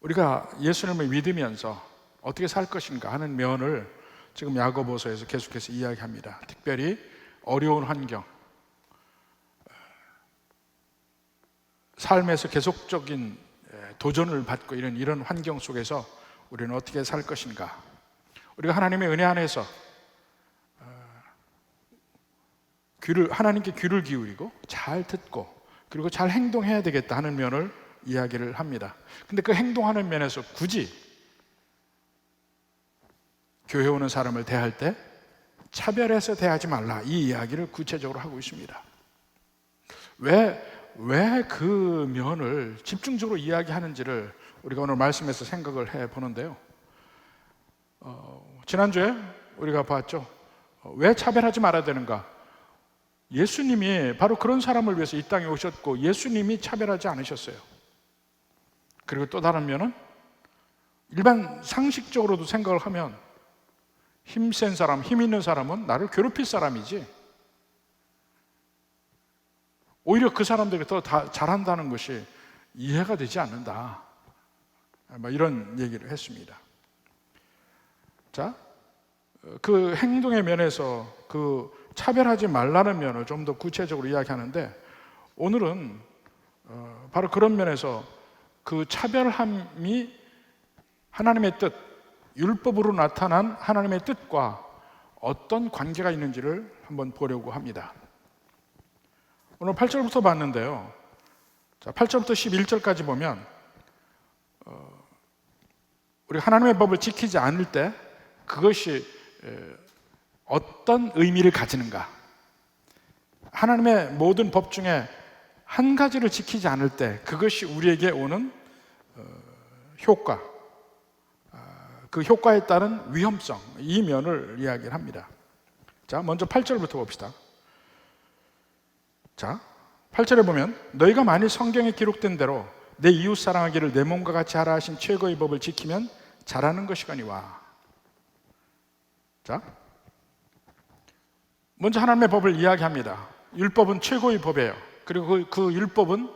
우리가 예수님을 믿으면서 어떻게 살 것인가 하는 면을 지금 야고보서에서 계속해서 이야기합니다. 특별히 어려운 환경, 삶에서 계속적인 도전을 받고 이런 환경 속에서 우리는 어떻게 살 것인가. 우리가 하나님의 은혜 안에서 하나님께 귀를 기울이고 잘 듣고 그리고 잘 행동해야 되겠다 하는 면을 이야기를 합니다. 근데 그 행동하는 면에서 굳이 교회 오는 사람을 대할 때 차별해서 대하지 말라, 이 이야기를 구체적으로 하고 있습니다. 왜 그 면을 집중적으로 이야기하는지를 우리가 오늘 말씀에서 생각을 해보는데요. 지난주에 우리가 봤죠. 왜 차별하지 말아야 되는가? 예수님이 바로 그런 사람을 위해서 이 땅에 오셨고 예수님이 차별하지 않으셨어요. 그리고 또 다른 면은 일반 상식적으로도 생각을 하면 힘센 사람, 힘 있는 사람은 나를 괴롭힐 사람이지 오히려 그 사람들이 더 잘한다는 것이 이해가 되지 않는다, 이런 얘기를 했습니다. 자, 그 행동의 면에서 그 차별하지 말라는 면을 좀 더 구체적으로 이야기하는데 오늘은 바로 그런 면에서 그 차별함이 하나님의 뜻, 율법으로 나타난 하나님의 뜻과 어떤 관계가 있는지를 한번 보려고 합니다. 오늘 8절부터 봤는데요. 자, 8절부터 11절까지 보면 우리 하나님의 법을 지키지 않을 때 그것이 어떤 의미를 가지는가. 하나님의 모든 법 중에 한 가지를 지키지 않을 때 그것이 우리에게 오는 효과, 그 효과에 따른 위험성, 이 면을 이야기를 합니다. 자, 먼저 8절부터 봅시다. 자, 8절에 보면 너희가 만일 성경에 기록된 대로 내 이웃 사랑하기를 내 몸과 같이 하라 하신 최고의 법을 지키면 잘하는 것이거니와. 자, 먼저 하나님의 법을 이야기합니다. 율법은 최고의 법이에요. 그리고 그 율법은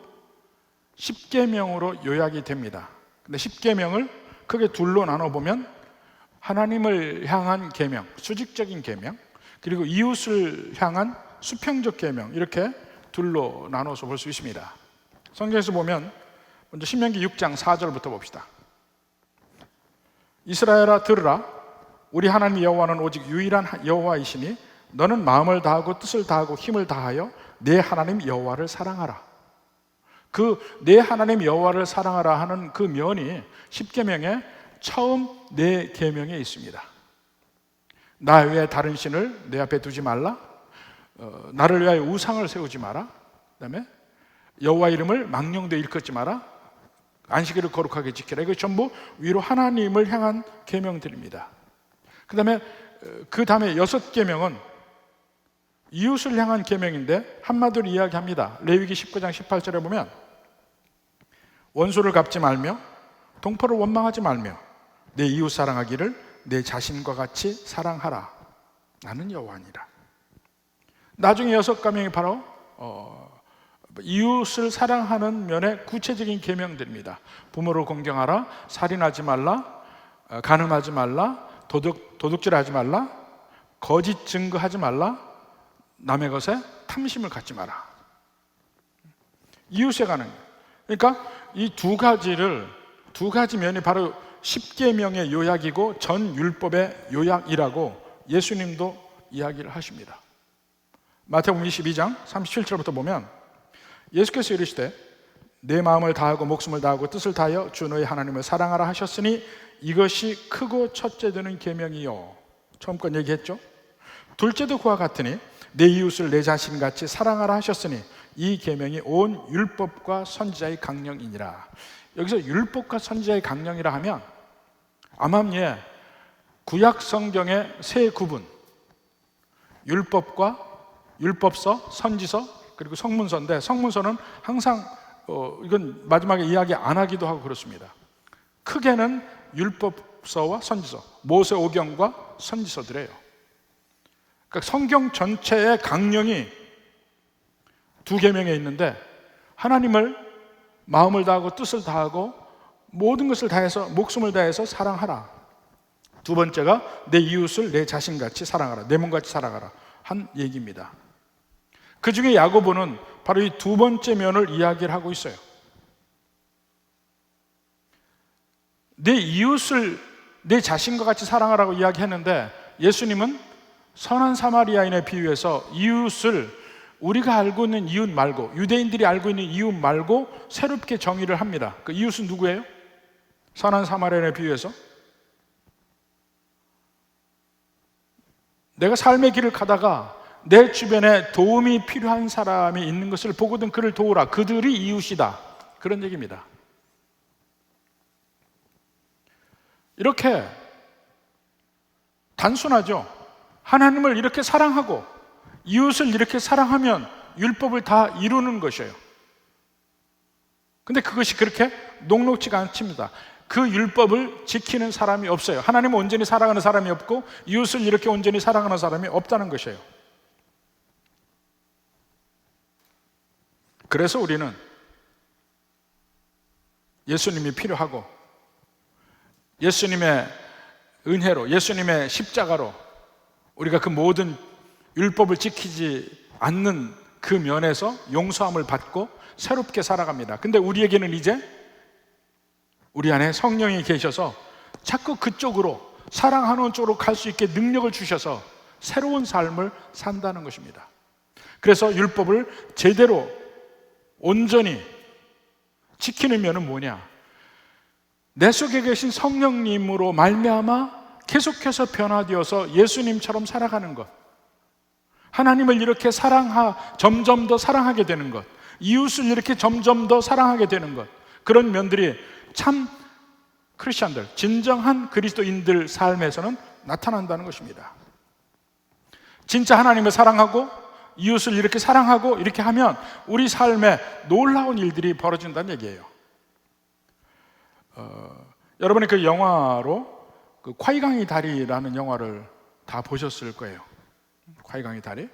10계명으로 요약이 됩니다. 근데 10계명을 크게 둘로 나눠보면 하나님을 향한 계명, 수직적인 계명, 그리고 이웃을 향한 수평적 계명, 이렇게 둘로 나눠서 볼 수 있습니다. 성경에서 보면 먼저 신명기 6장 4절부터 봅시다. 이스라엘아 들으라, 우리 하나님 여호와는 오직 유일한 여호와이시니 너는 마음을 다하고 뜻을 다하고 힘을 다하여 내 하나님 여호와를 사랑하라. 그 내 하나님 여호와를 사랑하라 하는 그 면이 10계명의 처음 4계명에 있습니다. 나 외에 다른 신을 내 앞에 두지 말라, 나를 위하여 우상을 세우지 마라, 그 다음에 여호와 이름을 망령되이 일컫지 마라, 안식일을 거룩하게 지키라. 이거 전부 위로 하나님을 향한 계명들입니다. 그 다음에 6계명은 이웃을 향한 계명인데 한마디로 이야기합니다. 레위기 19장 18절에 보면 원수를 갚지 말며 동포를 원망하지 말며 내 이웃 사랑하기를 내 자신과 같이 사랑하라. 나는 여호와니라. 나중에 6계명이 바로 이웃을 사랑하는 면의 구체적인 계명들입니다. 부모를 공경하라, 살인하지 말라, 간음하지 말라, 도둑질하지 말라, 거짓 증거하지 말라, 남의 것에 탐심을 갖지 마라. 이웃에 관한, 그러니까 이 두 가지 면이 바로 10계명의 요약이고 전 율법의 요약이라고 예수님도 이야기를 하십니다. 마태복음 22장 37절부터 보면 예수께서 이르시되 내 마음을 다하고 목숨을 다하고 뜻을 다하여 주 너희 하나님을 사랑하라 하셨으니 이것이 크고 첫째 되는 계명이요. 처음 건 얘기했죠. 둘째도 그와 같으니 내 이웃을 내 자신같이 사랑하라 하셨으니 이 계명이 온 율법과 선지자의 강령이니라. 여기서 율법과 선지자의 강령이라 하면 암암리에 구약 성경의 세 구분, 율법과 율법서, 선지서, 그리고 성문서인데 성문서는 항상 이건 마지막에 이야기 안 하기도 하고 그렇습니다. 크게는 율법서와 선지서, 모세오경과 선지서들이에요. 그러니까 성경 전체의 강령이 2계명에 있는데 하나님을 마음을 다하고 뜻을 다하고 모든 것을 다해서 목숨을 다해서 사랑하라. 두 번째가 내 이웃을 내 자신같이 사랑하라. 내 몸같이 사랑하라 한 얘기입니다. 그 중에 야고보는 바로 이 두 번째 면을 이야기를 하고 있어요. 내 이웃을 내 자신과 같이 사랑하라고 이야기했는데 예수님은 선한 사마리아인에 비유해서 이웃을 우리가 알고 있는 이웃 말고, 유대인들이 알고 있는 이웃 말고 새롭게 정의를 합니다. 그 이웃은 누구예요? 선한 사마리아인에 비유해서 내가 삶의 길을 가다가 내 주변에 도움이 필요한 사람이 있는 것을 보거든 그를 도우라. 그들이 이웃이다. 그런 얘기입니다. 이렇게 단순하죠. 하나님을 이렇게 사랑하고 이웃을 이렇게 사랑하면 율법을 다 이루는 것이에요. 근데 그것이 그렇게 녹록지가 않습니다. 그 율법을 지키는 사람이 없어요. 하나님을 온전히 사랑하는 사람이 없고 이웃을 이렇게 온전히 사랑하는 사람이 없다는 것이에요. 그래서 우리는 예수님이 필요하고 예수님의 은혜로, 예수님의 십자가로 우리가 그 모든 율법을 지키지 않는 그 면에서 용서함을 받고 새롭게 살아갑니다. 근데 우리에게는 이제 우리 안에 성령이 계셔서 자꾸 그쪽으로, 사랑하는 쪽으로 갈 수 있게 능력을 주셔서 새로운 삶을 산다는 것입니다. 그래서 율법을 제대로 온전히 지키는 면은 뭐냐? 내 속에 계신 성령님으로 말미암아 계속해서 변화되어서 예수님처럼 살아가는 것, 하나님을 이렇게 점점 더 사랑하게 되는 것, 이웃을 이렇게 점점 더 사랑하게 되는 것, 그런 면들이 참 크리스천들, 진정한 그리스도인들 삶에서는 나타난다는 것입니다. 진짜 하나님을 사랑하고 이웃을 이렇게 사랑하고 이렇게 하면 우리 삶에 놀라운 일들이 벌어진다는 얘기예요. 여러분이 그 영화로 그 콰이강의 다리라는 영화를 다 보셨을 거예요. 콰이강의 다리.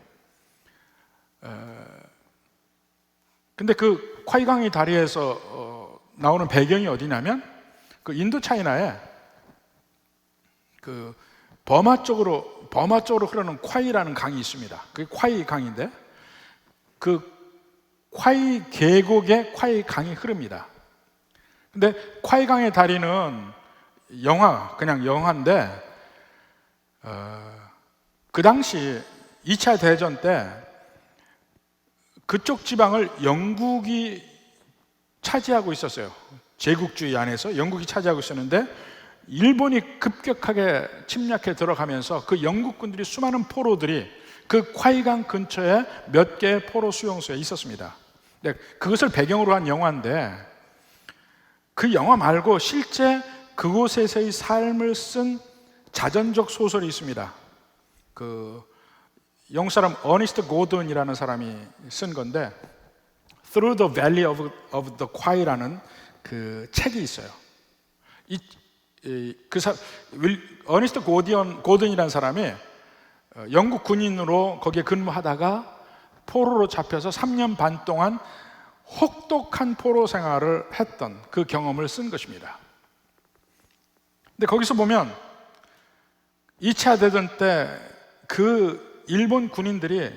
근데 그 콰이강의 다리에서 나오는 배경이 어디냐면 그 인도 차이나에 그 버마 쪽으로 흐르는 콰이라는 강이 있습니다. 그게 콰이 강인데 그 콰이 계곡에 콰이 강이 흐릅니다. 근데 콰이 강의 다리는 그냥 영화인데 그 당시 2차 대전 때 그쪽 지방을 영국이 차지하고 있었어요. 제국주의 안에서 영국이 차지하고 있었는데 일본이 급격하게 침략해 들어가면서 그 영국군들이 수많은 포로들이 그 콰이강 근처에 몇 개의 포로 수용소에 있었습니다. 그것을 배경으로 한 영화인데 그 영화 말고 실제 그곳에서의 삶을 쓴 자전적 소설이 있습니다. 그 영국 사람 어니스트 고든이라는 사람이 쓴 건데 Through the Valley of the Kwai라는 그 책이 있어요. 어니스트 고든이라는 사람이 영국 군인으로 거기에 근무하다가 포로로 잡혀서 3년 반 동안 혹독한 포로 생활을 했던 그 경험을 쓴 것입니다. 근데 거기서 보면 2차 대전 때 그 일본 군인들이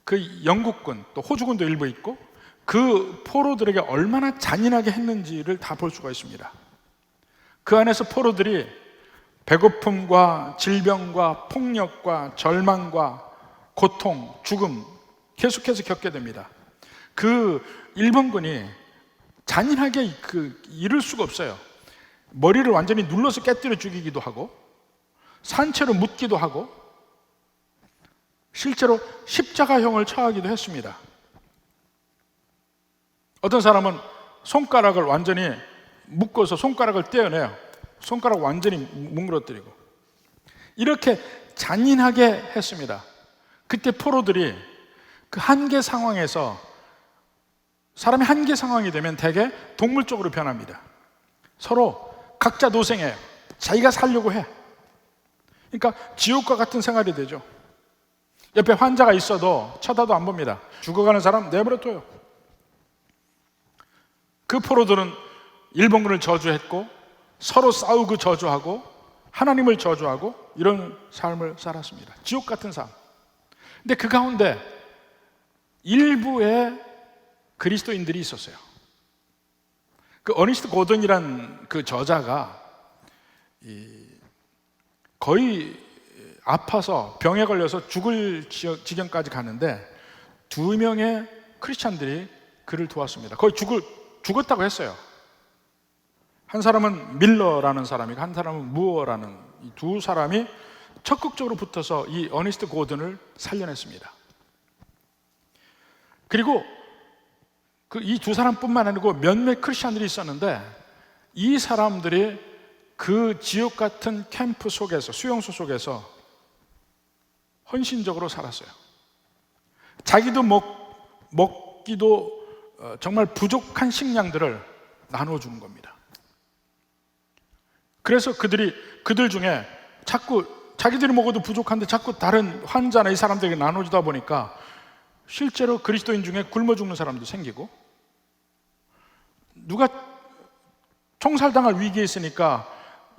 그 영국군, 또 호주군도 일부 있고 그 포로들에게 얼마나 잔인하게 했는지를 다 볼 수가 있습니다. 그 안에서 포로들이 배고픔과 질병과 폭력과 절망과 고통, 죽음 계속해서 겪게 됩니다. 그 일본군이 잔인하게 이룰 수가 없어요. 머리를 완전히 눌러서 깨뜨려 죽이기도 하고 산채로 묻기도 하고 실제로 십자가형을 처하기도 했습니다. 어떤 사람은 손가락을 완전히 묶어서 손가락을 떼어내요. 손가락 완전히 뭉그러뜨리고 이렇게 잔인하게 했습니다. 그때 포로들이 그 한계 상황에서 사람이 한계 상황이 되면 대개 동물적으로 변합니다. 서로 각자 노생해요. 자기가 살려고 해. 그러니까 지옥과 같은 생활이 되죠. 옆에 환자가 있어도 쳐다도 안 봅니다. 죽어가는 사람 내버려 둬요. 그 포로들은 일본군을 저주했고 서로 싸우고 저주하고 하나님을 저주하고 이런 삶을 살았습니다. 지옥 같은 삶. 근데 그 가운데 일부의 그리스도인들이 있었어요. 그 어니스트 고든이란 그 저자가 거의 아파서 병에 걸려서 죽을 지경까지 갔는데 2명의 크리스찬들이 그를 도왔습니다. 거의 죽었다고 했어요. 한 사람은 밀러라는 사람이고 한 사람은 무어라는 이 두 사람이 적극적으로 붙어서 이 어니스트 고든을 살려냈습니다. 그리고 이 두 사람뿐만 아니고 몇몇 크리스찬들이 있었는데 이 사람들이 그 지옥 같은 캠프 속에서, 수용소 속에서 헌신적으로 살았어요. 자기도 먹기도 정말 부족한 식량들을 나눠주는 겁니다. 그래서 그들 중에 자꾸 자기들이 먹어도 부족한데 자꾸 다른 환자나 이 사람들에게 나눠주다 보니까 실제로 그리스도인 중에 굶어 죽는 사람도 생기고, 누가 총살당할 위기에 있으니까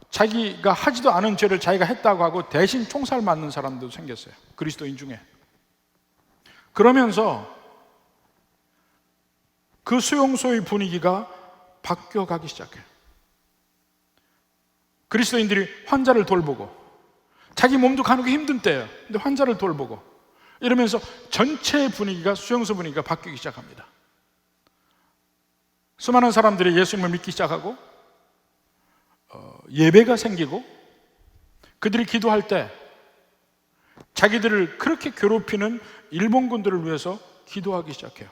자기가 하지도 않은 죄를 자기가 했다고 하고 대신 총살 맞는 사람도 생겼어요. 그리스도인 중에. 그러면서 그 수용소의 분위기가 바뀌어가기 시작해요. 그리스도인들이 환자를 돌보고, 자기 몸도 가누기 힘든 때예요. 근데 환자를 돌보고 이러면서 전체 분위기가, 수용소 분위기가 바뀌기 시작합니다. 수많은 사람들이 예수님을 믿기 시작하고 예배가 생기고, 그들이 기도할 때 자기들을 그렇게 괴롭히는 일본군들을 위해서 기도하기 시작해요.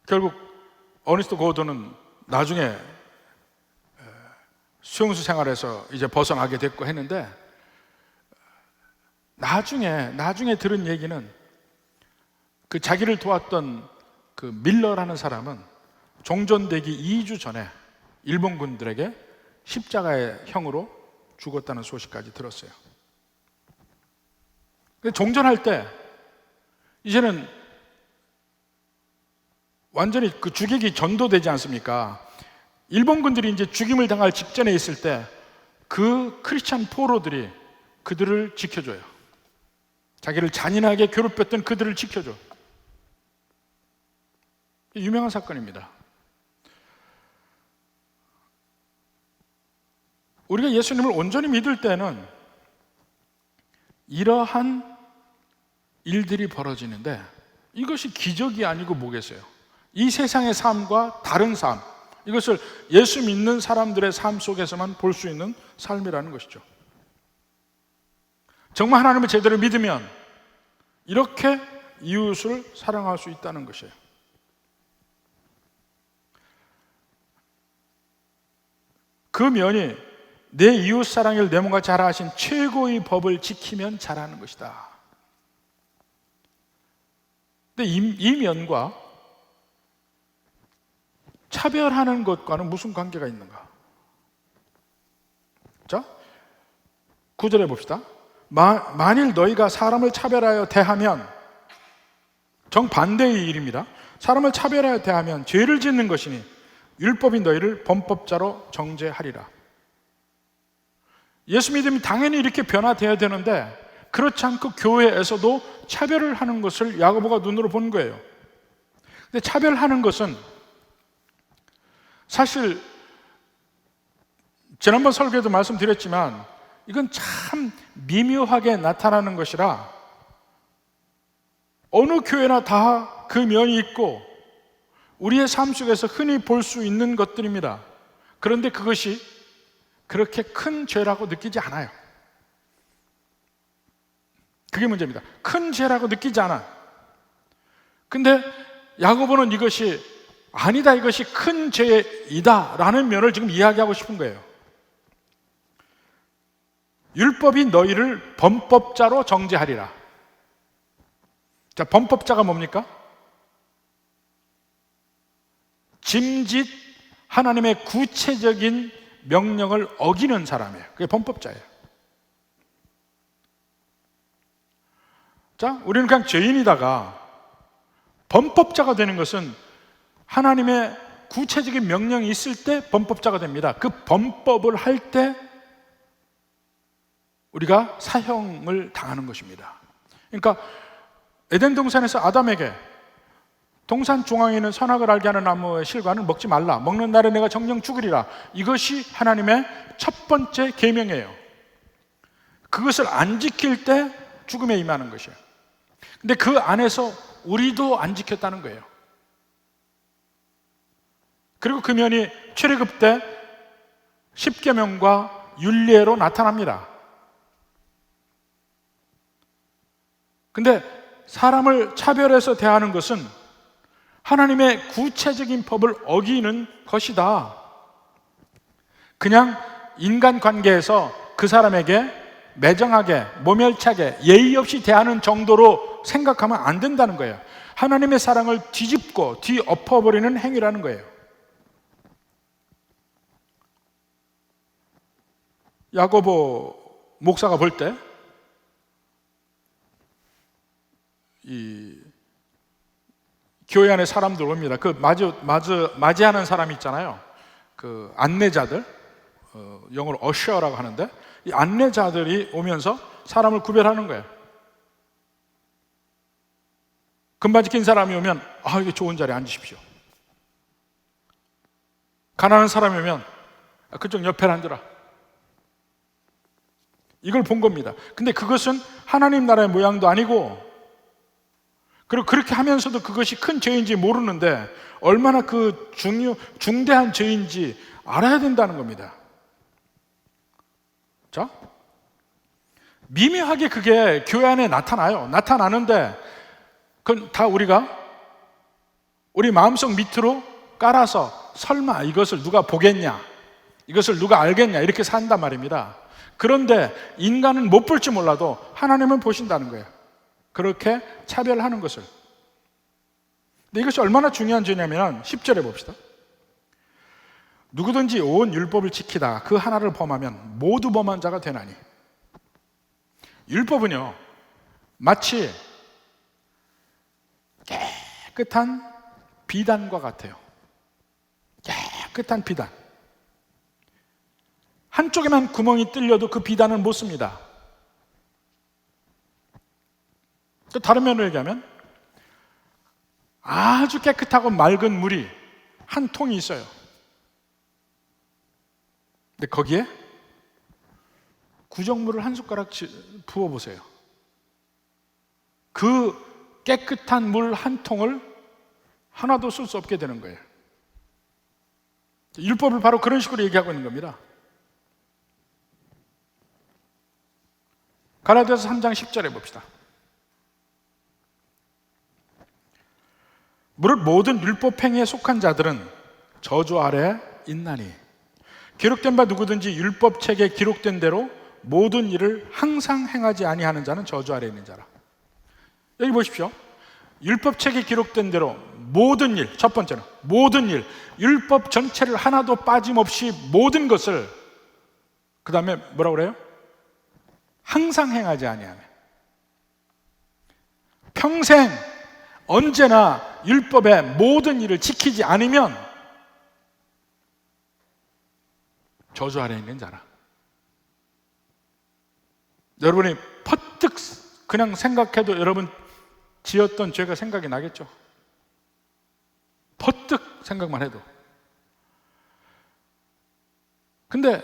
결국 어니스트 고든은 나중에 수용소 생활에서 이제 벗어나게 됐고 했는데, 나중에 들은 얘기는 그 자기를 도왔던 그 밀러라는 사람은 종전되기 2주 전에 일본군들에게 십자가의 형으로 죽었다는 소식까지 들었어요. 종전할 때 이제는 완전히 그 주객이 전도되지 않습니까? 일본군들이 이제 죽임을 당할 직전에 있을 때 그 크리스찬 포로들이 그들을 지켜줘요. 자기를 잔인하게 괴롭혔던 그들을 지켜줘. 유명한 사건입니다. 우리가 예수님을 온전히 믿을 때는 이러한 일들이 벌어지는데, 이것이 기적이 아니고 뭐겠어요? 이 세상의 삶과 다른 삶, 이것을 예수 믿는 사람들의 삶 속에서만 볼 수 있는 삶이라는 것이죠. 정말 하나님을 제대로 믿으면 이렇게 이웃을 사랑할 수 있다는 것이에요. 그 면이 내 이웃 사랑을 내 몸과 잘 하신 최고의 법을 지키면 잘하는 것이다. 근데 이 면과 차별하는 것과는 무슨 관계가 있는가? 자, 9절에 봅시다. 만일 너희가 사람을 차별하여 대하면, 정반대의 일입니다. 사람을 차별하여 대하면 죄를 짓는 것이니 율법이 너희를 범법자로 정죄하리라. 예수 믿으면 당연히 이렇게 변화되어야 되는데, 그렇지 않고 교회에서도 차별을 하는 것을 야고보가 눈으로 본 거예요. 근데 차별하는 것은 사실 지난번 설교에도 말씀드렸지만 이건 참 미묘하게 나타나는 것이라 어느 교회나 다 그 면이 있고 우리의 삶 속에서 흔히 볼 수 있는 것들입니다. 그런데 그것이 그렇게 큰 죄라고 느끼지 않아요. 그게 문제입니다. 큰 죄라고 느끼지 않아. 근데 야고보는 이것이 아니다, 이것이 큰 죄이다 라는 면을 지금 이야기하고 싶은 거예요. 율법이 너희를 범법자로 정죄하리라. 자, 범법자가 뭡니까? 짐짓 하나님의 구체적인 명령을 어기는 사람이에요. 그게 범법자예요. 자, 우리는 그냥 죄인이다가 범법자가 되는 것은 하나님의 구체적인 명령이 있을 때 범법자가 됩니다. 그 범법을 할 때 우리가 사형을 당하는 것입니다. 그러니까 에덴 동산에서 아담에게 동산 중앙에 있는 선악을 알게 하는 나무의 실과는 먹지 말라. 먹는 날에 내가 정령 죽으리라. 이것이 하나님의 첫 번째 계명이에요. 그것을 안 지킬 때 죽음에 임하는 것이에요. 근데 그 안에서 우리도 안 지켰다는 거예요. 그리고 그 면이 출애굽 때 십계명과 율례로 나타납니다. 근데 사람을 차별해서 대하는 것은 하나님의 구체적인 법을 어기는 것이다. 그냥 인간관계에서 그 사람에게 매정하게, 모멸차게, 예의 없이 대하는 정도로 생각하면 안 된다는 거예요. 하나님의 사랑을 뒤집고 뒤엎어버리는 행위라는 거예요. 야고보 목사가 볼 때 이 교회 안에 사람들 옵니다. 그 맞이하는 사람 있잖아요. 그 안내자들, 영어로 어셔라고 하는데, 이 안내자들이 오면서 사람을 구별하는 거예요. 금바지 낀 사람이 오면 이게 좋은 자리에 앉으십시오. 가난한 사람이 오면 그쪽 옆에 앉으라. 이걸 본 겁니다. 근데 그것은 하나님 나라의 모양도 아니고, 그리고 그렇게 하면서도 그것이 큰 죄인지 모르는데 얼마나 그 중대한 죄인지 알아야 된다는 겁니다. 자, 미묘하게 그게 교회 안에 나타나요. 나타나는데 그건 다 우리 마음속 밑으로 깔아서 설마 이것을 누가 보겠냐, 이것을 누가 알겠냐 이렇게 산단 말입니다. 그런데 인간은 못 볼지 몰라도 하나님은 보신다는 거예요. 그렇게 차별하는 것을. 근데 이것이 얼마나 중요한 죄냐면 10절에 봅시다. 누구든지 온 율법을 지키다 그 하나를 범하면 모두 범한 자가 되나니. 율법은요 마치 깨끗한 비단과 같아요. 깨끗한 비단. 한쪽에만 구멍이 뚫려도 그 비단을 못 씁니다. 다른 면으로 얘기하면 아주 깨끗하고 맑은 물이 한 통이 있어요. 근데 거기에 구정물을 한 숟가락 부어보세요. 그 깨끗한 물 한 통을 하나도 쓸 수 없게 되는 거예요. 율법을 바로 그런 식으로 얘기하고 있는 겁니다. 갈라디아서 3장 10절에 봅시다. 무릇 모든 율법 행위에 속한 자들은 저주 아래 있나니 기록된 바 누구든지 율법 책에 기록된 대로 모든 일을 항상 행하지 아니하는 자는 저주 아래 있는 자라. 여기 보십시오. 율법 책에 기록된 대로 모든 일, 첫 번째는 모든 일, 율법 전체를 하나도 빠짐없이 모든 것을, 그 다음에 뭐라고 그래요? 항상 행하지 아니하면, 평생 언제나 율법의 모든 일을 지키지 않으면 저주 아래 있는 자라. 여러분이 퍼뜩 그냥 생각해도 여러분 지었던 죄가 생각이 나겠죠? 퍼뜩 생각만 해도. 근데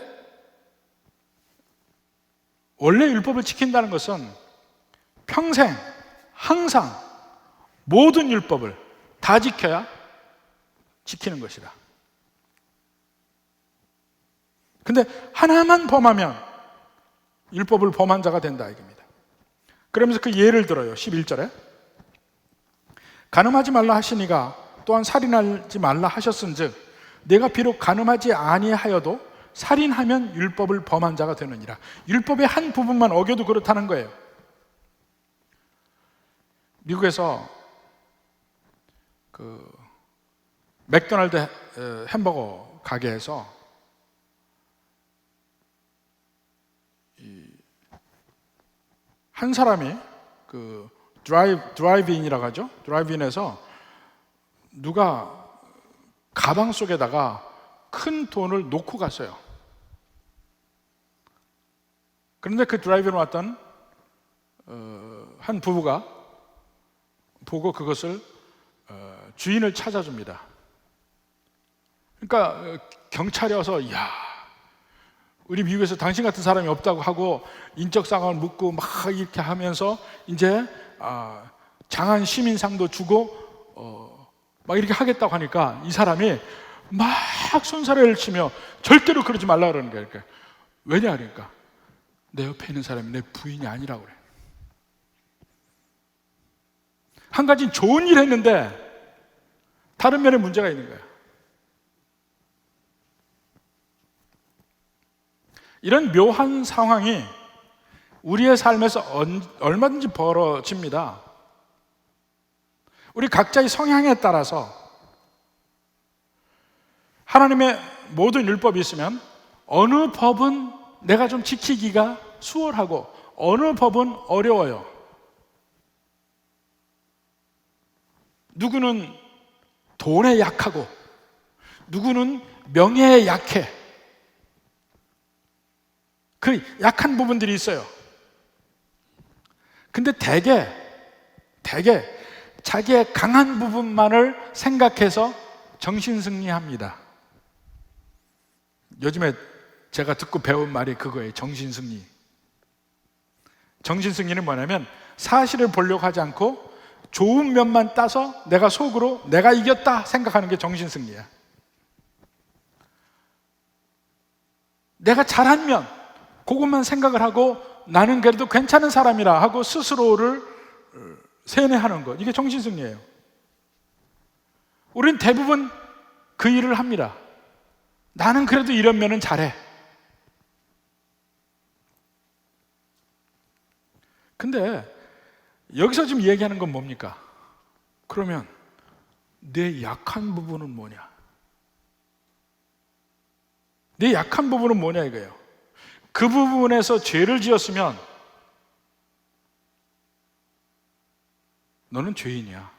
원래 율법을 지킨다는 것은 평생 항상 모든 율법을 다 지켜야 지키는 것이다. 근데 하나만 범하면 율법을 범한 자가 된다 이겁니다. 그러면서 그 예를 들어요. 11절에 간음하지 말라 하시니가 또한 살인하지 말라 하셨은즉 내가 비록 간음하지 아니하여도 살인하면 율법을 범한 자가 되느니라. 율법의 한 부분만 어겨도 그렇다는 거예요. 미국에서 그 맥도날드 햄버거 가게에서 한 사람이 그 드라이브인이라고 하죠. 드라이브인에서 누가 가방 속에다가 큰 돈을 놓고 갔어요. 그런데 그 드라이브로 왔던 한 부부가 보고 그것을 주인을 찾아줍니다. 그러니까 경찰이 와서 야, 우리 미국에서 당신 같은 사람이 없다고 하고 인적사항을 묻고 막 이렇게 하면서 이제 장한 시민상도 주고 막 이렇게 하겠다고 하니까 이 사람이 막 손사래를 치며 절대로 그러지 말라 그러는 거예요. 그러니까 왜냐 그러니까 내 옆에 있는 사람이 내 부인이 아니라고 그래. 한 가지는 좋은 일 했는데 다른 면에 문제가 있는 거야. 이런 묘한 상황이 우리의 삶에서 얼마든지 벌어집니다. 우리 각자의 성향에 따라서 하나님의 모든 율법이 있으면 어느 법은 내가 좀 지키기가 수월하고 어느 법은 어려워요. 누구는 돈에 약하고 누구는 명예에 약해. 그 약한 부분들이 있어요. 근데 대개 자기의 강한 부분만을 생각해서 정신승리합니다. 요즘에 제가 듣고 배운 말이 그거예요. 정신승리. 정신승리는 뭐냐면 사실을 보려고 하지 않고 좋은 면만 따서 내가 속으로 내가 이겼다 생각하는 게 정신승리야. 내가 잘한 면 그것만 생각을 하고 나는 그래도 괜찮은 사람이라 하고 스스로를 세뇌하는 것, 이게 정신승리예요. 우리는 대부분 그 일을 합니다. 나는 그래도 이런 면은 잘해. 근데 여기서 지금 얘기하는 건 뭡니까? 그러면 내 약한 부분은 뭐냐? 내 약한 부분은 뭐냐 이거예요. 그 부분에서 죄를 지었으면 너는 죄인이야.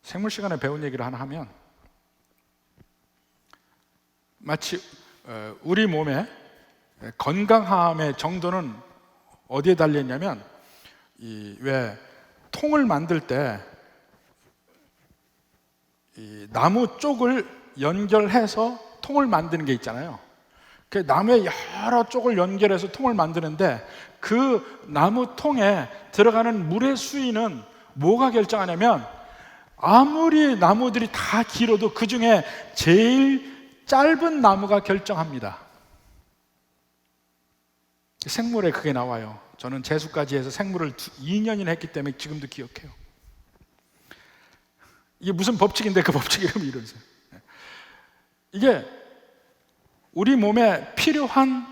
생물 시간에 배운 얘기를 하나 하면 마치 우리 몸의 건강함의 정도는 어디에 달려있냐면 왜 통을 만들 때 이 나무 쪽을 연결해서 통을 만드는 게 있잖아요. 그 나무에 여러 쪽을 연결해서 통을 만드는데 그 나무 통에 들어가는 물의 수위는 뭐가 결정하냐면 아무리 나무들이 다 길어도 그 중에 제일 짧은 나무가 결정합니다. 생물에 그게 나와요. 저는 재수까지 해서 생물을 2년이나 했기 때문에 지금도 기억해요. 이게 무슨 법칙인데 그 법칙 이름이 이러세요. 이게 우리 몸에 필요한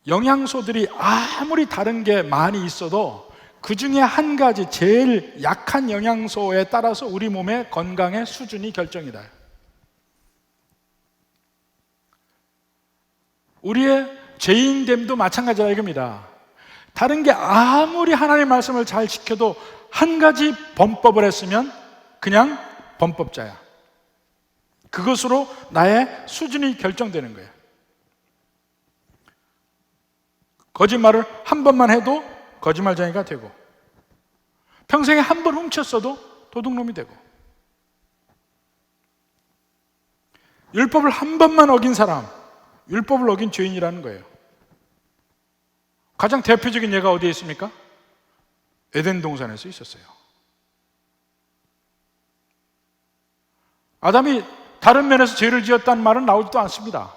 영양소들이 아무리 다른 게 많이 있어도 그 중에 한 가지 제일 약한 영양소에 따라서 우리 몸의 건강의 수준이 결정이다. 우리의 죄인됨도 마찬가지다 이겁니다. 다른 게 아무리 하나님의 말씀을 잘 지켜도 한 가지 범법을 했으면 그냥 범법자야. 그것으로 나의 수준이 결정되는 거예요. 거짓말을 한 번만 해도 거짓말쟁이가 되고 평생에 한 번 훔쳤어도 도둑놈이 되고 율법을 한 번만 어긴 사람, 율법을 어긴 죄인이라는 거예요. 가장 대표적인 예가 어디에 있습니까? 에덴 동산에서 있었어요. 아담이 다른 면에서 죄를 지었다는 말은 나오지도 않습니다.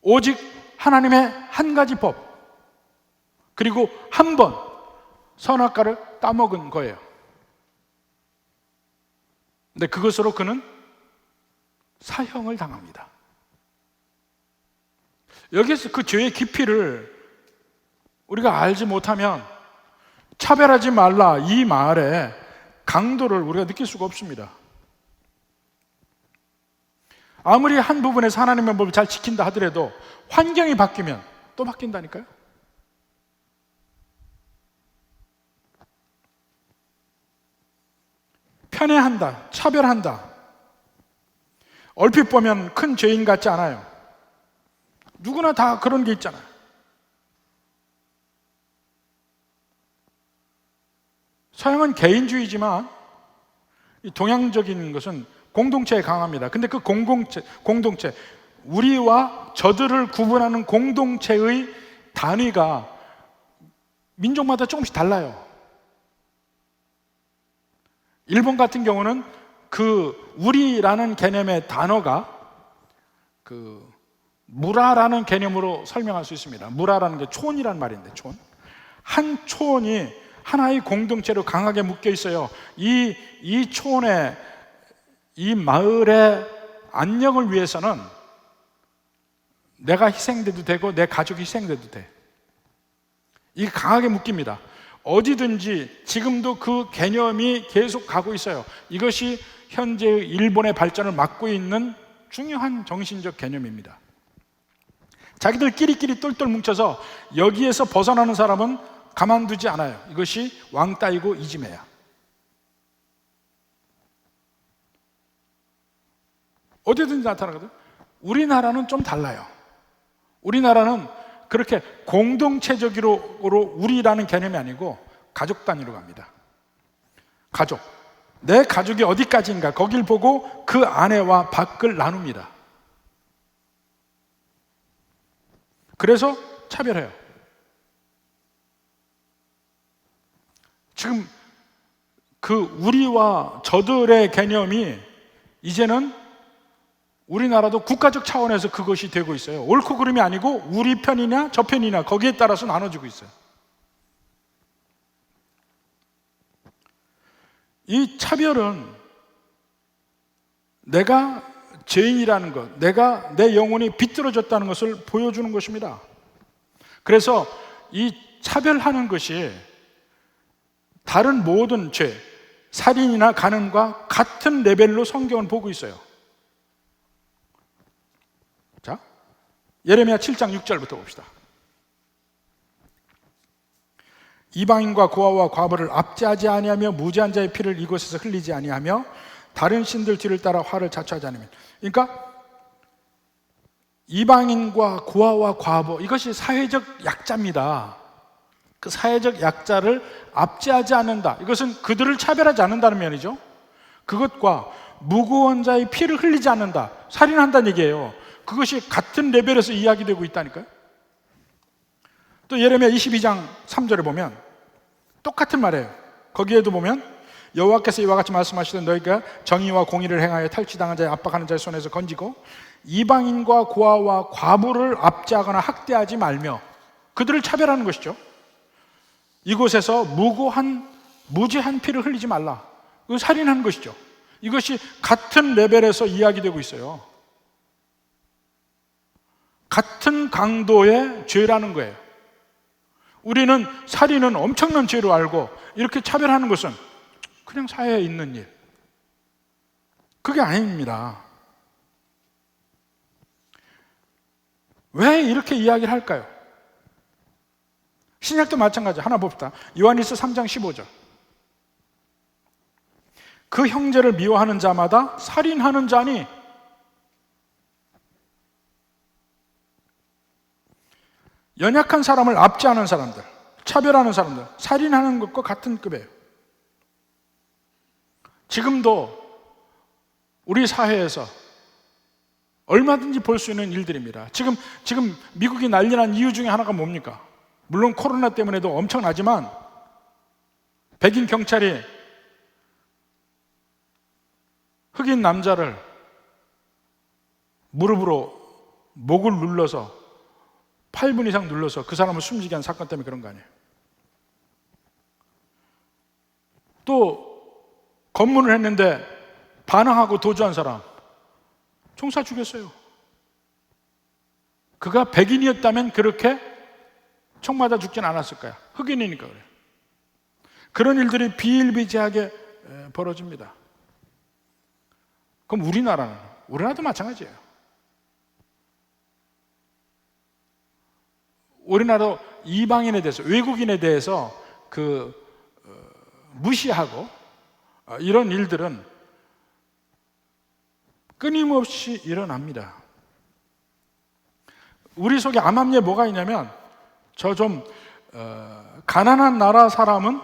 오직 하나님의 한 가지 법, 그리고 한 번 선악과를 따먹은 거예요. 근데 그것으로 그는 사형을 당합니다. 여기서 그 죄의 깊이를 우리가 알지 못하면 차별하지 말라 이 말의 강도를 우리가 느낄 수가 없습니다. 아무리 한 부분에서 하나님의 법을 잘 지킨다 하더라도 환경이 바뀌면 또 바뀐다니까요. 편애한다, 차별한다. 얼핏 보면 큰 죄인 같지 않아요. 누구나 다 그런 게 있잖아요. 서양은 개인주의지만 이 동양적인 것은 공동체에 강합니다. 근데 그 공동체, 우리와 저들을 구분하는 공동체의 단위가 민족마다 조금씩 달라요. 일본 같은 경우는 그 우리라는 개념의 단어가 그 무라라는 개념으로 설명할 수 있습니다. 무라라는 게 촌이란 말인데, 촌. 한 촌이 하나의 공동체로 강하게 묶여 있어요. 이 촌에, 이 마을의 안녕을 위해서는 내가 희생돼도 되고 내 가족이 희생돼도 돼. 이게 강하게 묶입니다. 어디든지 지금도 그 개념이 계속 가고 있어요. 이것이 현재의 일본의 발전을 막고 있는 중요한 정신적 개념입니다. 자기들끼리 똘똘 뭉쳐서 여기에서 벗어나는 사람은 가만두지 않아요. 이것이 왕따이고 이지매야. 어디든지 나타나거든. 우리나라는 좀 달라요. 우리나라는 그렇게 공동체적으로 우리라는 개념이 아니고 가족 단위로 갑니다. 가족. 내 가족이 어디까지인가 거길 보고 그 안에와 밖을 나눕니다. 그래서 차별해요. 지금 그 우리와 저들의 개념이 이제는 우리나라도 국가적 차원에서 그것이 되고 있어요. 옳고 그름이 아니고 우리 편이냐 저 편이냐 거기에 따라서 나눠지고 있어요. 이 차별은 내가 죄인이라는 것, 내가 내 영혼이 비뚤어졌다는 것을 보여주는 것입니다. 그래서 이 차별하는 것이 다른 모든 죄, 살인이나 간음과 같은 레벨로 성경은 보고 있어요. 자, 예레미야 7장 6절부터 봅시다. 이방인과 고아와 과부를 압제하지 아니하며 무죄한 자의 피를 이곳에서 흘리지 아니하며 다른 신들 뒤를 따라 화를 자초하지 않으면. 그러니까 이방인과 고아와 과부, 이것이 사회적 약자입니다. 그 사회적 약자를 압제하지 않는다. 이것은 그들을 차별하지 않는다는 면이죠. 그것과 무고한 자의 피를 흘리지 않는다, 살인한다는 얘기예요. 그것이 같은 레벨에서 이야기되고 있다니까요. 또 예레미야 22장 3절에 보면 똑같은 말이에요. 거기에도 보면 여호와께서 이와 같이 말씀하시던 너희가 정의와 공의를 행하여 탈취당한 자의 압박하는 자의 손에서 건지고 이방인과 고아와 과부를 압제하거나 학대하지 말며, 그들을 차별하는 것이죠. 이곳에서 무죄한 피를 흘리지 말라. 이거 살인하는 것이죠. 이것이 같은 레벨에서 이야기되고 있어요. 같은 강도의 죄라는 거예요. 우리는 살인은 엄청난 죄로 알고 이렇게 차별하는 것은 그냥 사회에 있는 일, 그게 아닙니다. 왜 이렇게 이야기를 할까요? 신약도 마찬가지. 하나 봅시다. 요한일서 3장 15절. 그 형제를 미워하는 자마다 살인하는 자니, 연약한 사람을 압제하는 사람들, 차별하는 사람들, 살인하는 것과 같은 급이에요. 지금도 우리 사회에서 얼마든지 볼 수 있는 일들입니다. 지금 미국이 난리난 이유 중에 하나가 뭡니까? 물론 코로나 때문에도 엄청나지만 백인 경찰이 흑인 남자를 무릎으로 목을 눌러서 8분 이상 눌러서 그 사람을 숨지게 한 사건 때문에 그런 거 아니에요. 또 검문을 했는데 반항하고 도주한 사람 총사 죽였어요. 그가 백인이었다면 그렇게 총 맞아 죽진 않았을 거야. 흑인이니까 그래요. 그런 일들이 비일비재하게 벌어집니다. 그럼 우리나라도 마찬가지예요. 우리나라도 이방인에 대해서, 외국인에 대해서 무시하고 이런 일들은 끊임없이 일어납니다. 우리 속에 암암리에 뭐가 있냐면, 저 좀 가난한 나라 사람은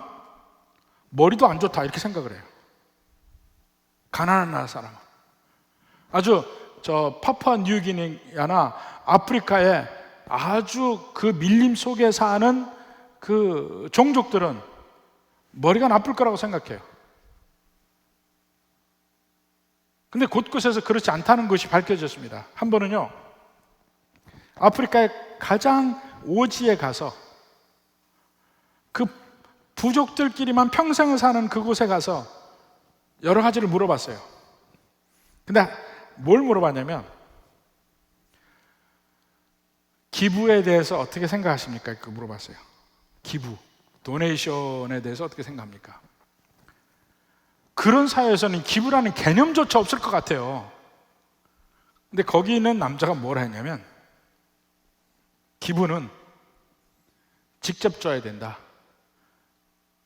머리도 안 좋다 이렇게 생각을 해요. 가난한 나라 사람은 아주 저 파푸아 뉴기니아나 아프리카에 아주 그 밀림 속에 사는 그 종족들은 머리가 나쁠 거라고 생각해요. 근데 곳곳에서 그렇지 않다는 것이 밝혀졌습니다. 한 번은요, 아프리카의 가장 오지에 가서 그 부족들끼리만 평생을 사는 그곳에 가서 여러 가지를 물어봤어요. 근데 뭘 물어봤냐면, 기부에 대해서 어떻게 생각하십니까? 그 물어봤어요. 기부, 도네이션에 대해서 어떻게 생각합니까? 그런 사회에서는 기부라는 개념조차 없을 것 같아요. 근데 거기 있는 남자가 뭐라 했냐면, 기부는 직접 줘야 된다.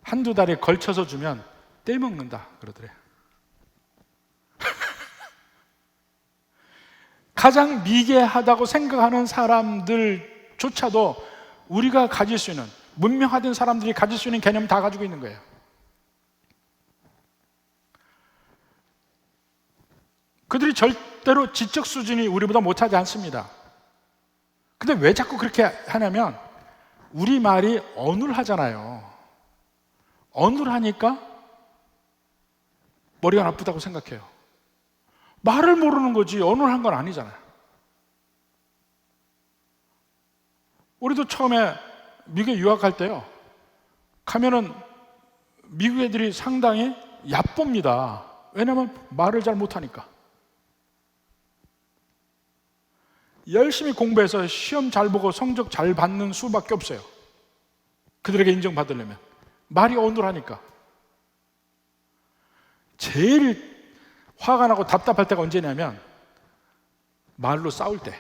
한두 달에 걸쳐서 주면 떼먹는다 그러더래요. 가장 미개하다고 생각하는 사람들조차도 우리가 가질 수 있는, 문명화된 사람들이 가질 수 있는 개념 다 가지고 있는 거예요. 그들이 절대로 지적 수준이 우리보다 못하지 않습니다. 근데 왜 자꾸 그렇게 하냐면, 우리 말이 어눌하잖아요. 어눌하니까 머리가 나쁘다고 생각해요. 말을 모르는 거지 어눌한 건 아니잖아요. 우리도 처음에 미국에 유학할 때요, 가면은 미국 애들이 상당히 얕봅니다. 왜냐면 말을 잘 못하니까. 열심히 공부해서 시험 잘 보고 성적 잘 받는 수밖에 없어요. 그들에게 인정받으려면. 말이 어눌하니까. 제일 화가 나고 답답할 때가 언제냐면, 말로 싸울 때.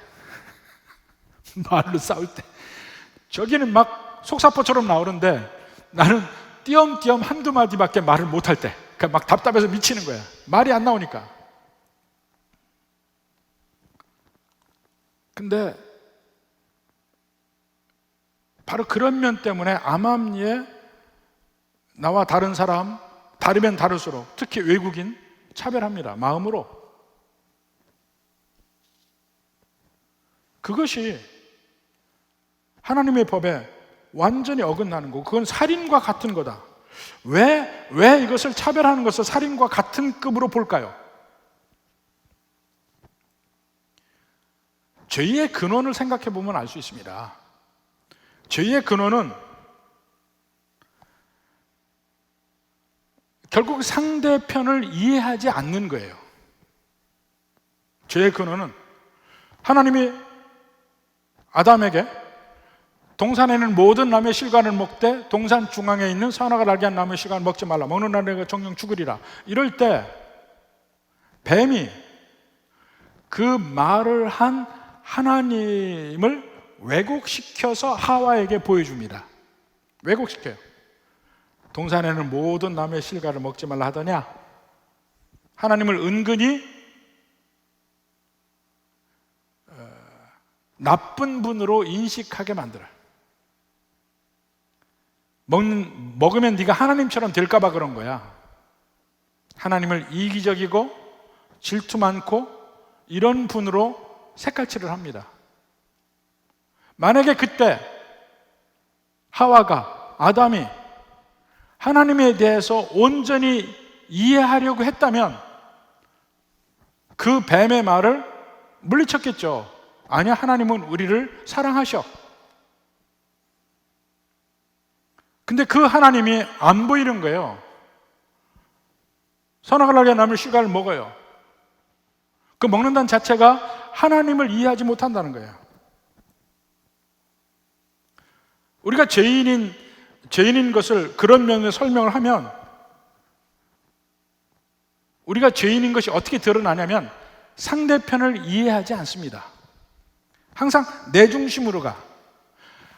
말로 싸울 때. 저기는 막 속사포처럼 나오는데 나는 띄엄띄엄 한두 마디밖에 말을 못할 때, 그러니까 막 답답해서 미치는 거야. 말이 안 나오니까. 근데 바로 그런 면 때문에 암암리에 나와 다른 사람, 다르면 다를수록, 특히 외국인 차별합니다. 마음으로. 그것이 하나님의 법에 완전히 어긋나는 거고, 그건 살인과 같은 거다. 왜 이것을 차별하는 것을 살인과 같은 급으로 볼까요? 죄의 근원을 생각해 보면 알 수 있습니다. 죄의 근원은 결국 상대편을 이해하지 않는 거예요. 죄의 근원은 하나님이 아담에게 동산에 있는 모든 나무의 실과를 먹되 동산 중앙에 있는 선악을 알게 한 나무의 실과를 먹지 말라. 먹는 날 내가 정령 죽으리라. 이럴 때 뱀이 그 말을 한 하나님을 왜곡시켜서 하와에게 보여줍니다. 왜곡시켜요. 동산에는 모든 나무의 실과를 먹지 말라 하더냐? 하나님을 은근히 나쁜 분으로 인식하게 만들어요. 먹으면 네가 하나님처럼 될까 봐 그런 거야. 하나님을 이기적이고 질투 많고 이런 분으로 색깔칠을 합니다. 만약에 그때 하와가, 아담이 하나님에 대해서 온전히 이해하려고 했다면 그 뱀의 말을 물리쳤겠죠. 아니야, 하나님은 우리를 사랑하셔. 근데 그 하나님이 안 보이는 거예요. 선악을 알게 나무의 실과를 먹어요. 그 먹는다는 자체가 하나님을 이해하지 못한다는 거예요. 우리가 죄인인 것을 그런 면에 설명을 하면, 우리가 죄인인 것이 어떻게 드러나냐면 상대편을 이해하지 않습니다. 항상 내 중심으로 가.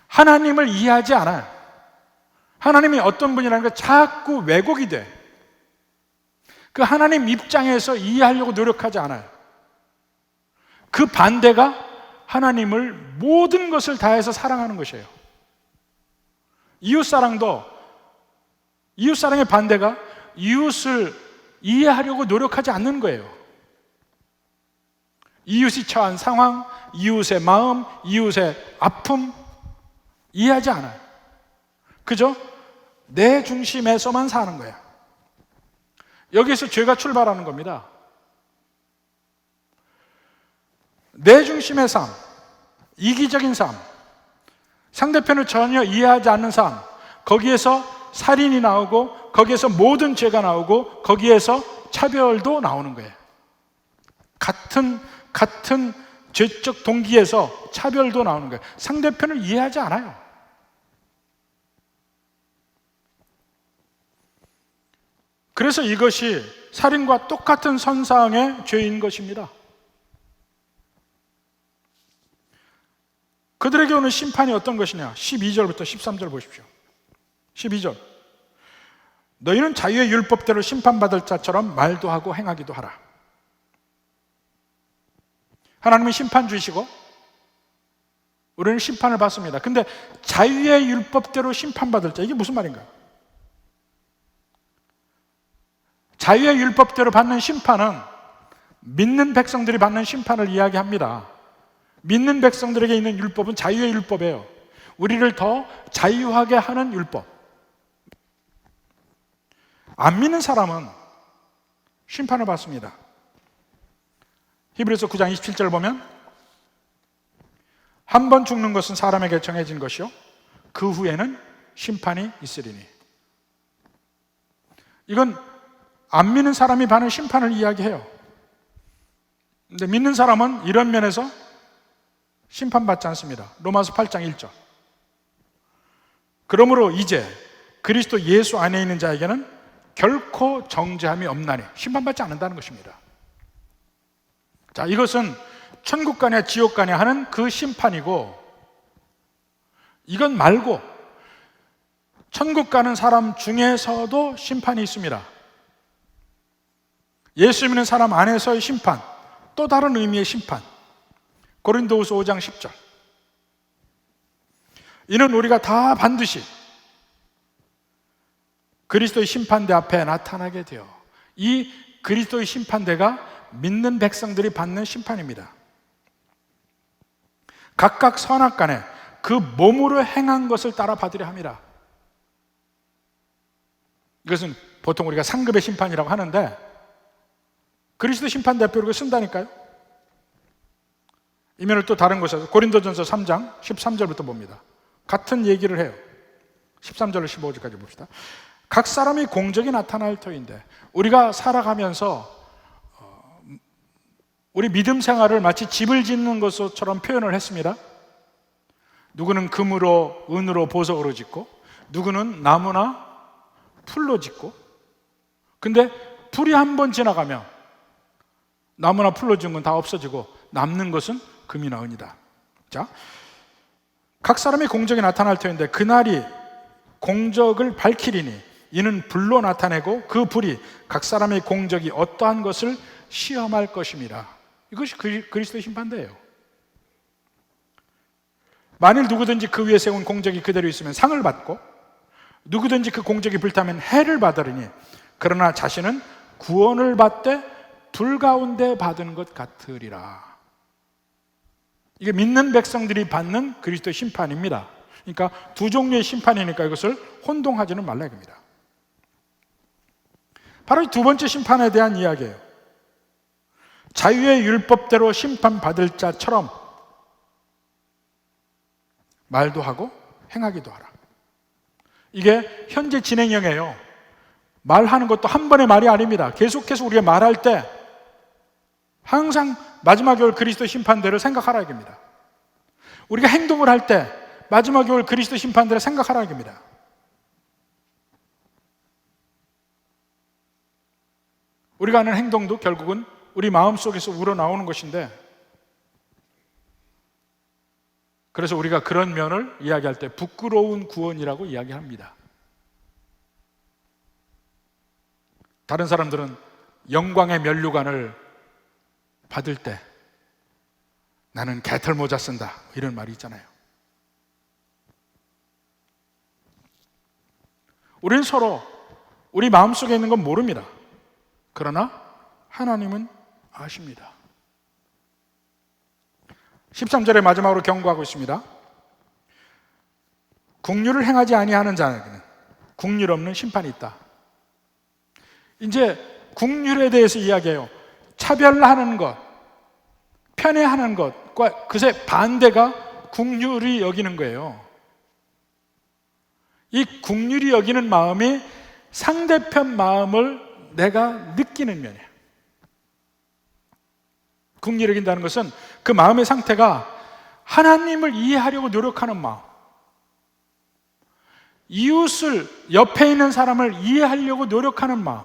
하나님을 이해하지 않아요. 하나님이 어떤 분이라는 게 자꾸 왜곡이 돼. 그 하나님 입장에서 이해하려고 노력하지 않아요. 그 반대가 하나님을 모든 것을 다해서 사랑하는 것이에요. 이웃사랑의 반대가 이웃을 이해하려고 노력하지 않는 거예요. 이웃이 처한 상황, 이웃의 마음, 이웃의 아픔 이해하지 않아요. 그죠? 내 중심에서만 사는 거야. 여기서 죄가 출발하는 겁니다. 내 중심의 삶, 이기적인 삶, 상대편을 전혀 이해하지 않는 삶, 거기에서 살인이 나오고, 거기에서 모든 죄가 나오고, 거기에서 차별도 나오는 거예요. 같은 죄적 동기에서 차별도 나오는 거예요. 상대편을 이해하지 않아요. 그래서 이것이 살인과 똑같은 선상의 죄인 것입니다. 그들에게 오는 심판이 어떤 것이냐? 12절부터 13절 보십시오. 12절. 너희는 자유의 율법대로 심판받을 자처럼 말도 하고 행하기도 하라. 하나님은 심판주이시고 우리는 심판을 받습니다. 근데 자유의 율법대로 심판받을 자, 이게 무슨 말인가요? 자유의 율법대로 받는 심판은 믿는 백성들이 받는 심판을 이야기합니다. 믿는 백성들에게 있는 율법은 자유의 율법이에요. 우리를 더 자유하게 하는 율법. 안 믿는 사람은 심판을 받습니다. 히브리서 9장 27절 보면 한 번 죽는 것은 사람에게 정해진 것이요 그 후에는 심판이 있으리니. 이건 안 믿는 사람이 받는 심판을 이야기해요. 근데 믿는 사람은 이런 면에서 심판받지 않습니다. 로마서 8장 1절. 그러므로 이제 그리스도 예수 안에 있는 자에게는 결코 정죄함이 없나니, 심판받지 않는다는 것입니다. 자, 이것은 천국 가냐 지옥 가냐 하는 그 심판이고, 이건 말고 천국 가는 사람 중에서도 심판이 있습니다. 예수 믿는 사람 안에서의 심판, 또 다른 의미의 심판. 고린도후서 5장 10절. 이는 우리가 다 반드시 그리스도의 심판대 앞에 나타나게 되어, 이 그리스도의 심판대가 믿는 백성들이 받는 심판입니다. 각각 선악간에 그 몸으로 행한 것을 따라 받으려 함이라. 이것은 보통 우리가 상급의 심판이라고 하는데, 그리스도 심판대표로 쓴다니까요. 이면을 또 다른 곳에서 고린도전서 3장 13절부터 봅니다. 같은 얘기를 해요. 13절로 15절까지 봅시다. 각 사람이 공적이 나타날 터인데, 우리가 살아가면서 우리 믿음 생활을 마치 집을 짓는 것처럼 표현을 했습니다. 누구는 금으로, 은으로, 보석으로 짓고, 누구는 나무나 풀로 짓고. 근데 불이 한 번 지나가면 나무나 풀로 지은 건 다 없어지고 남는 것은 금이나 은이다. 자, 각 사람의 공적이 나타날 터인데 그날이 공적을 밝히리니 이는 불로 나타내고 그 불이 각 사람의 공적이 어떠한 것을 시험할 것입니다. 이것이 그리스도의 심판대예요. 만일 누구든지 그 위에 세운 공적이 그대로 있으면 상을 받고, 누구든지 그 공적이 불타면 해를 받으리니 그러나 자신은 구원을 받되 불 가운데 받은 것 같으리라. 이게 믿는 백성들이 받는 그리스도의 심판입니다. 그러니까 두 종류의 심판이니까 이것을 혼동하지는 말라 이겁니다. 바로 이 두 번째 심판에 대한 이야기예요. 자유의 율법대로 심판받을 자처럼 말도 하고 행하기도 하라. 이게 현재 진행형이에요. 말하는 것도 한 번의 말이 아닙니다. 계속해서 우리가 말할 때 항상 마지막에 올 그리스도 심판대로 생각하라 이겁니다. 우리가 행동을 할 때 마지막에 올 그리스도 심판대로 생각하라 이겁니다. 우리가 하는 행동도 결국은 우리 마음속에서 우러나오는 것인데, 그래서 우리가 그런 면을 이야기할 때 부끄러운 구원이라고 이야기합니다. 다른 사람들은 영광의 면류관을 받을 때 나는 개털 모자 쓴다, 이런 말이 있잖아요. 우리는 서로 우리 마음속에 있는 건 모릅니다. 그러나 하나님은 아십니다. 13절의 마지막으로 경고하고 있습니다. 국률을 행하지 아니하는 자에게는 국률 없는 심판이 있다. 이제 국률에 대해서 이야기해요. 차별하는 것, 편애하는 것과 그새 반대가 국률이 여기는 거예요. 이 국률이 여기는 마음이 상대편 마음을 내가 느끼는 면이에요. 국률이 여긴다는 것은 그 마음의 상태가 하나님을 이해하려고 노력하는 마음, 이웃을, 옆에 있는 사람을 이해하려고 노력하는 마음,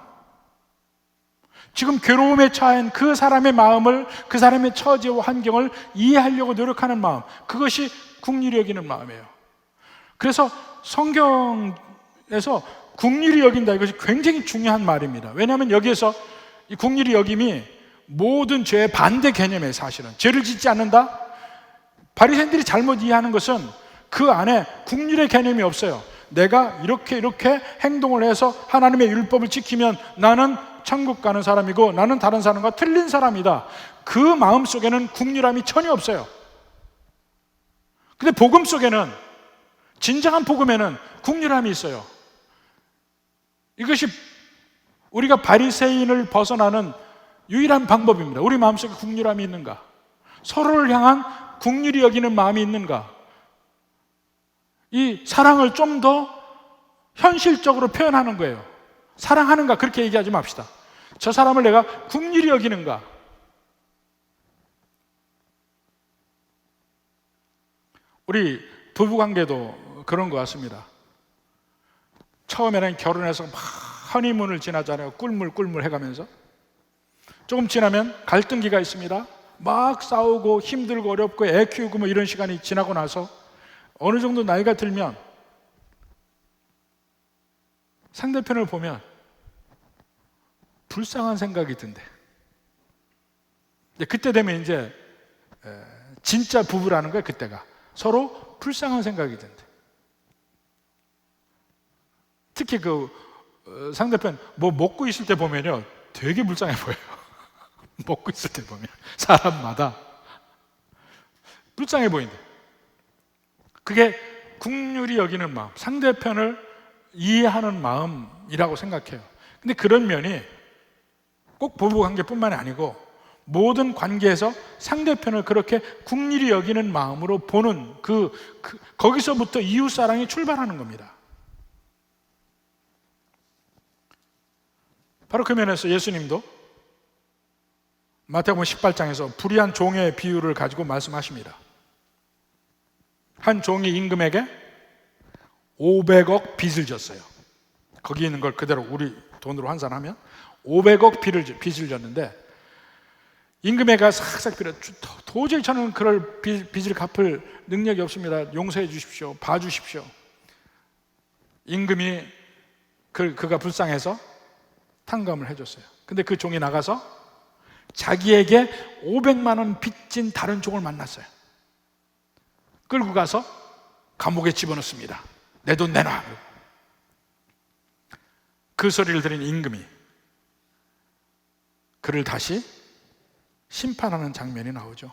지금 괴로움에 처한 그 사람의 마음을, 그 사람의 처지와 환경을 이해하려고 노력하는 마음, 그것이 국률이 여기는 마음이에요. 그래서 성경에서 국률이 여긴다, 이것이 굉장히 중요한 말입니다. 왜냐하면 여기에서 이 국률이 여김이 모든 죄의 반대 개념이에요. 사실은 죄를 짓지 않는다, 바리새인들이 잘못 이해하는 것은 그 안에 국률의 개념이 없어요. 내가 이렇게 행동을 해서 하나님의 율법을 지키면 나는 천국 가는 사람이고 나는 다른 사람과 틀린 사람이다, 그 마음 속에는 국률함이 전혀 없어요. 근데 복음 속에는, 진정한 복음에는 국률함이 있어요. 이것이 우리가 바리새인을 벗어나는 유일한 방법입니다. 우리 마음속에 국률함이 있는가? 서로를 향한 국률이 여기는 마음이 있는가? 이 사랑을 좀 더 현실적으로 표현하는 거예요. 사랑하는가? 그렇게 얘기하지 맙시다. 저 사람을 내가 국률이 여기는가? 우리 부부관계도 그런 것 같습니다. 처음에는 결혼해서 막 허니문을 지나잖아요. 꿀물 해가면서. 조금 지나면 갈등기가 있습니다. 막 싸우고 힘들고 어렵고 애 키우고 뭐 이런 시간이 지나고 나서 어느 정도 나이가 들면 상대편을 보면 불쌍한 생각이 든대. 그때 되면 이제 진짜 부부라는 거예요. 그때가 서로 불쌍한 생각이 든대. 특히 그 상대편 뭐 먹고 있을 때 보면요, 되게 불쌍해 보여요. 먹고 있을 때 보면 사람마다 불쌍해 보인대. 그게 국률이 여기는 마음, 상대편을 이해하는 마음이라고 생각해요. 근데 그런 면이 꼭 부부관계뿐만이 아니고 모든 관계에서 상대편을 그렇게 국률이 여기는 마음으로 보는 거기서부터 이웃사랑이 출발하는 겁니다. 바로 그 면에서 예수님도 마태복음 18장에서 불의한 종의 비유를 가지고 말씀하십니다. 한 종이 임금에게 500억 빚을 졌어요. 거기 있는 걸 그대로 우리 돈으로 환산하면 500억 빚을 졌는데 임금에게 싹싹 빌어, 도저히 저는 그럴 빚을 갚을 능력이 없습니다. 용서해 주십시오. 봐주십시오. 임금이 그가 불쌍해서 탕감을 해줬어요. 근데 그 종이 나가서 자기에게 500만 원 빚진 다른 종을 만났어요. 끌고 가서 감옥에 집어넣습니다. 내 돈 내놔. 그 소리를 들은 임금이 그를 다시 심판하는 장면이 나오죠.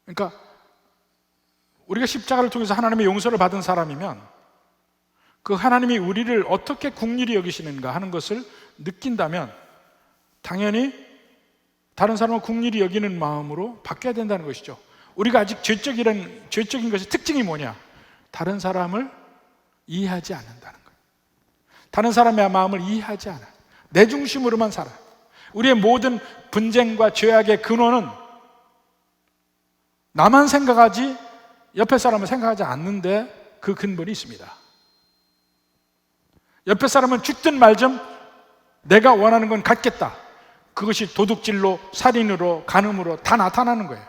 그러니까 우리가 십자가를 통해서 하나님의 용서를 받은 사람이면 그 하나님이 우리를 어떻게 긍휼히 여기시는가 하는 것을 느낀다면 당연히 다른 사람을 긍휼히 여기는 마음으로 바뀌어야 된다는 것이죠. 우리가 아직 죄적인 것의 특징이 뭐냐? 다른 사람을 이해하지 않는다는 거예요. 다른 사람의 마음을 이해하지 않아. 내 중심으로만 살아. 우리의 모든 분쟁과 죄악의 근원은 나만 생각하지 옆에 사람을 생각하지 않는데 그 근본이 있습니다. 옆에 사람은 죽든 말든 내가 원하는 건 갖겠다. 그것이 도둑질로, 살인으로, 간음으로 다 나타나는 거예요.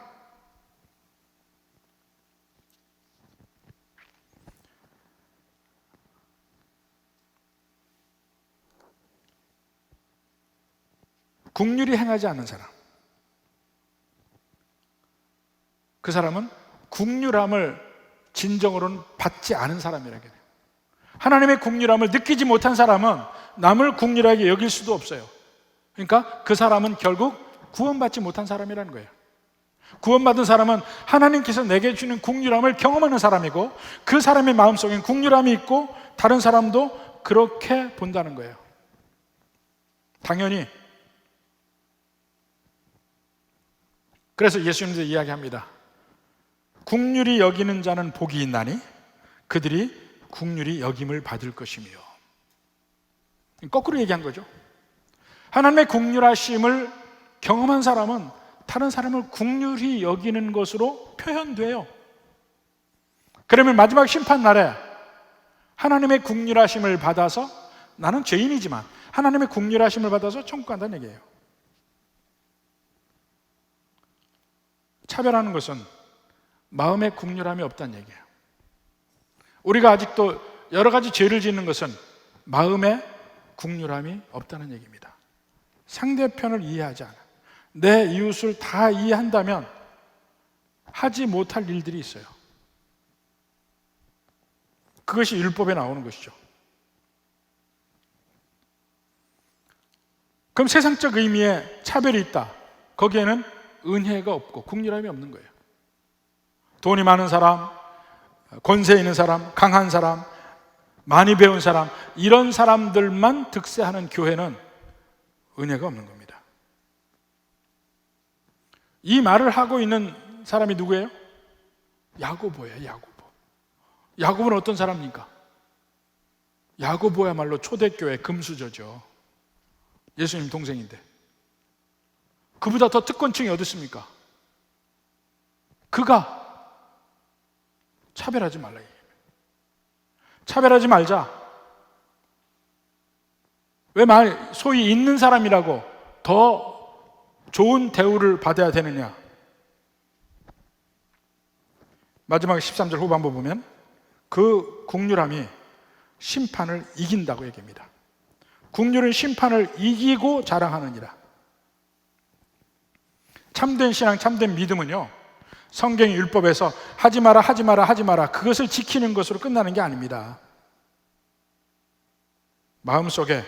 긍휼히 행하지 않는 사람, 그 사람은 긍휼함을 진정으로는 받지 않은 사람이라고 해요. 하나님의 긍휼함을 느끼지 못한 사람은 남을 긍휼하게 여길 수도 없어요. 그러니까 그 사람은 결국 구원받지 못한 사람이라는 거예요. 구원받은 사람은 하나님께서 내게 주는 긍휼함을 경험하는 사람이고, 그 사람의 마음속엔 긍휼함이 있고 다른 사람도 그렇게 본다는 거예요. 당연히. 그래서 예수님도 이야기합니다. 긍휼히 여기는 자는 복이 있나니 그들이 긍휼히 여김을 받을 것이며. 거꾸로 얘기한 거죠. 하나님의 긍휼하심을 경험한 사람은 다른 사람을 긍휼히 여기는 것으로 표현돼요. 그러면 마지막 심판날에 하나님의 긍휼하심을 받아서, 나는 죄인이지만 하나님의 긍휼하심을 받아서 천국 간다는 얘기예요. 차별하는 것은 마음에 긍휼함이 없다는 얘기예요. 우리가 아직도 여러 가지 죄를 짓는 것은 마음에 긍휼함이 없다는 얘기입니다. 상대편을 이해하지 않아. 내 이웃을 다 이해한다면 하지 못할 일들이 있어요. 그것이 율법에 나오는 것이죠. 그럼 세상적 의미의 차별이 있다. 거기에는 은혜가 없고 긍휼함이 없는 거예요. 돈이 많은 사람, 권세 있는 사람, 강한 사람, 많이 배운 사람, 이런 사람들만 득세하는 교회는 은혜가 없는 겁니다. 이 말을 하고 있는 사람이 누구예요? 야고보예요. 야고보. 야고보는 어떤 사람입니까? 야고보야말로 초대교회 금수저죠. 예수님 동생인데 그보다 더 특권층이 어디 있습니까? 그가 차별하지 말라. 차별하지 말자. 왜 소위 있는 사람이라고 더 좋은 대우를 받아야 되느냐? 마지막에 13절 후반부 보면 그 긍휼함이 심판을 이긴다고 얘기합니다. 긍휼은 심판을 이기고 자랑하느니라. 참된 신앙, 참된 믿음은요, 성경 율법에서 하지 마라, 하지 마라, 하지 마라, 그것을 지키는 것으로 끝나는 게 아닙니다. 마음속에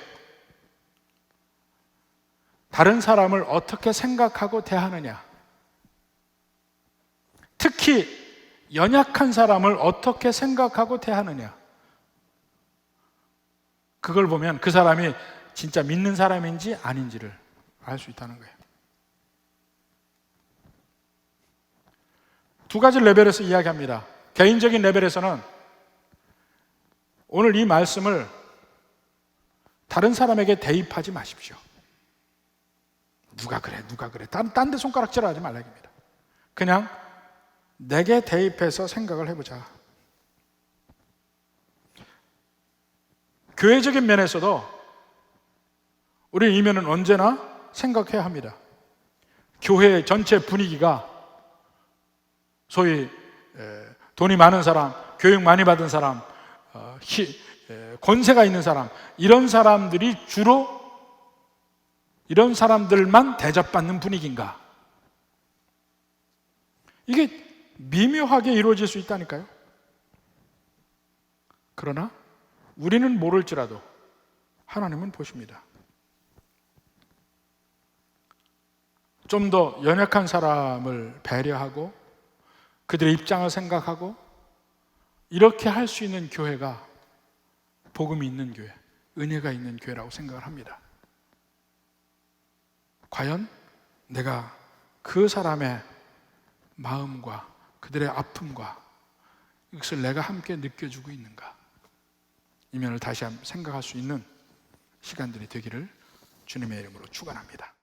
다른 사람을 어떻게 생각하고 대하느냐, 특히 연약한 사람을 어떻게 생각하고 대하느냐, 그걸 보면 그 사람이 진짜 믿는 사람인지 아닌지를 알 수 있다는 거예요. 두 가지 레벨에서 이야기합니다. 개인적인 레벨에서는 오늘 이 말씀을 다른 사람에게 대입하지 마십시오. 누가 그래, 누가 그래. 딴 데 손가락질 하지 말라 입니다. 그냥 내게 대입해서 생각을 해보자. 교회적인 면에서도 우리 이면은 언제나 생각해야 합니다. 교회 전체 분위기가 소위 돈이 많은 사람, 교육 많이 받은 사람, 권세가 있는 사람, 이런 사람들이 주로 이런 사람들만 대접받는 분위기인가? 이게 미묘하게 이루어질 수 있다니까요. 그러나 우리는 모를지라도 하나님은 보십니다. 좀 더 연약한 사람을 배려하고 그들의 입장을 생각하고 이렇게 할 수 있는 교회가 복음이 있는 교회, 은혜가 있는 교회라고 생각을 합니다. 과연 내가 그 사람의 마음과 그들의 아픔과 이것을 내가 함께 느껴주고 있는가? 이 면을 다시 한번 생각할 수 있는 시간들이 되기를 주님의 이름으로 축원합니다.